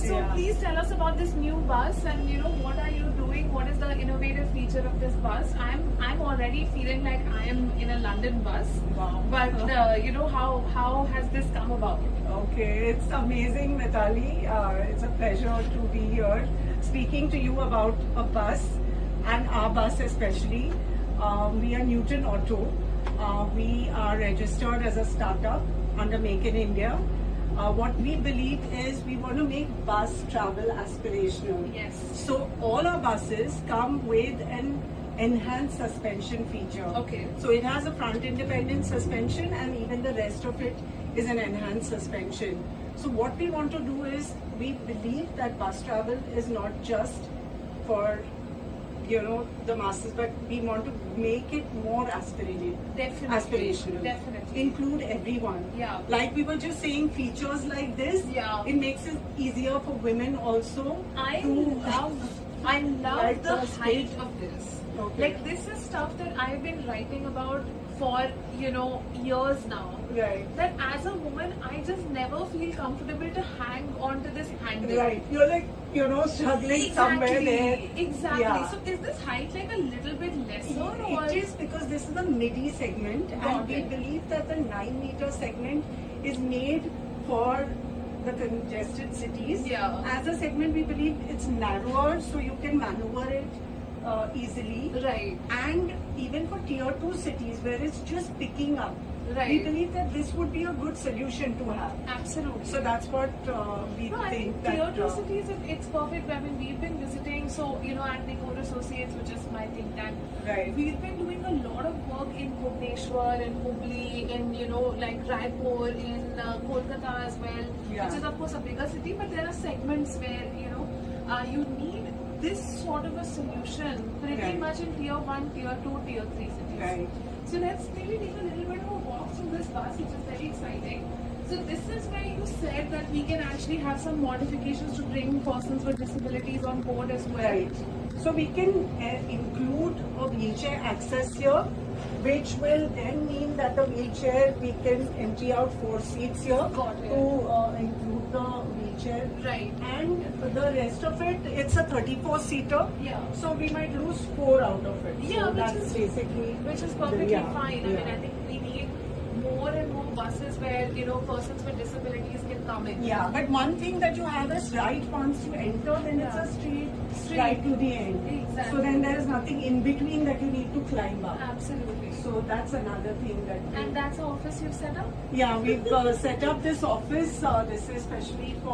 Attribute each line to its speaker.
Speaker 1: So please tell us about this new bus, and what are you doing? What is the innovative feature of this bus? I'm already feeling like I am in a London bus.
Speaker 2: Wow.
Speaker 1: But how has this come about?
Speaker 2: Okay, it's amazing, Mitali. It's a pleasure to be here speaking to you about a bus and our bus especially. We are Newton Auto. We are registered as a startup under Make in India. What we believe is we want to make bus travel aspirational.
Speaker 1: Yes.
Speaker 2: So all our buses come with an enhanced suspension feature.
Speaker 1: Okay.
Speaker 2: So it has a front independent suspension, and even the rest of it is an enhanced suspension. So what we want to do is we believe that bus travel is not just for the masses, but we want to make it more aspirational.
Speaker 1: Definitely.
Speaker 2: Include everyone.
Speaker 1: Yeah.
Speaker 2: Like we were just saying, features like this,
Speaker 1: Yeah.
Speaker 2: it makes it easier for women also.
Speaker 1: I
Speaker 2: Like
Speaker 1: love the
Speaker 2: the
Speaker 1: height
Speaker 2: stage.
Speaker 1: of this.
Speaker 2: Okay.
Speaker 1: Like this is stuff that I've been writing about for years now.
Speaker 2: Right.
Speaker 1: That as a woman, I just never feel comfortable to hang on to this handle.
Speaker 2: Right. You're like, struggling somewhere there.
Speaker 1: Exactly.
Speaker 2: Yeah.
Speaker 1: So is this height like a little bit lesser? or?
Speaker 2: It is because this is the midi segment,
Speaker 1: Got
Speaker 2: and we
Speaker 1: it.
Speaker 2: believe that the 9-meter segment is made for the congested cities.
Speaker 1: Yeah.
Speaker 2: As a segment, we believe it's narrower, so you can maneuver it easily.
Speaker 1: Right.
Speaker 2: And even for tier 2 cities where it's just picking up,
Speaker 1: Right.
Speaker 2: we believe that this would be a good solution to have.
Speaker 1: Absolutely.
Speaker 2: So that's what we
Speaker 1: No, I
Speaker 2: think.
Speaker 1: think
Speaker 2: that,
Speaker 1: tier 2 cities, it's perfect. I mean, we've been visiting, so, at the Core Associates, which is my think tank,
Speaker 2: Right.
Speaker 1: we've been doing a lot of work in Bhubaneswar, in Hubli, in, like Raipur, in Kolkata as well,
Speaker 2: Yeah.
Speaker 1: which is, of course, a bigger city, but there are segments where, you need this sort of a solution pretty
Speaker 2: Right.
Speaker 1: much in tier 1, tier 2, tier 3 cities.
Speaker 2: Right.
Speaker 1: So let's maybe take a little bit of a walk through this bus, which is very exciting. So this is where you said that we can actually have some modifications to bring persons with disabilities on board as well.
Speaker 2: Right. So we can include a wheelchair access here, which will then mean that the wheelchair, we can empty out 4 seats here
Speaker 1: Got it.
Speaker 2: to include the wheelchair.
Speaker 1: Right.
Speaker 2: And the rest of it, it's a 34-seater.
Speaker 1: Yeah.
Speaker 2: So we might lose 4 out of it.
Speaker 1: Yeah,
Speaker 2: so
Speaker 1: which
Speaker 2: that's
Speaker 1: is-
Speaker 2: basically
Speaker 1: Which is perfectly
Speaker 2: yeah,
Speaker 1: fine. I
Speaker 2: yeah.
Speaker 1: mean, I think we need more and more buses where, persons with disabilities can come in.
Speaker 2: Yeah, but one thing that you have is right once you enter, then
Speaker 1: Yeah.
Speaker 2: it's a straight
Speaker 1: Straight.
Speaker 2: right to the end.
Speaker 1: Exactly.
Speaker 2: So then there is nothing in between that you need to climb up.
Speaker 1: Absolutely.
Speaker 2: So that's another thing that.
Speaker 1: And that's the office you've set up?
Speaker 2: Yeah, we've set up this office. This is especially for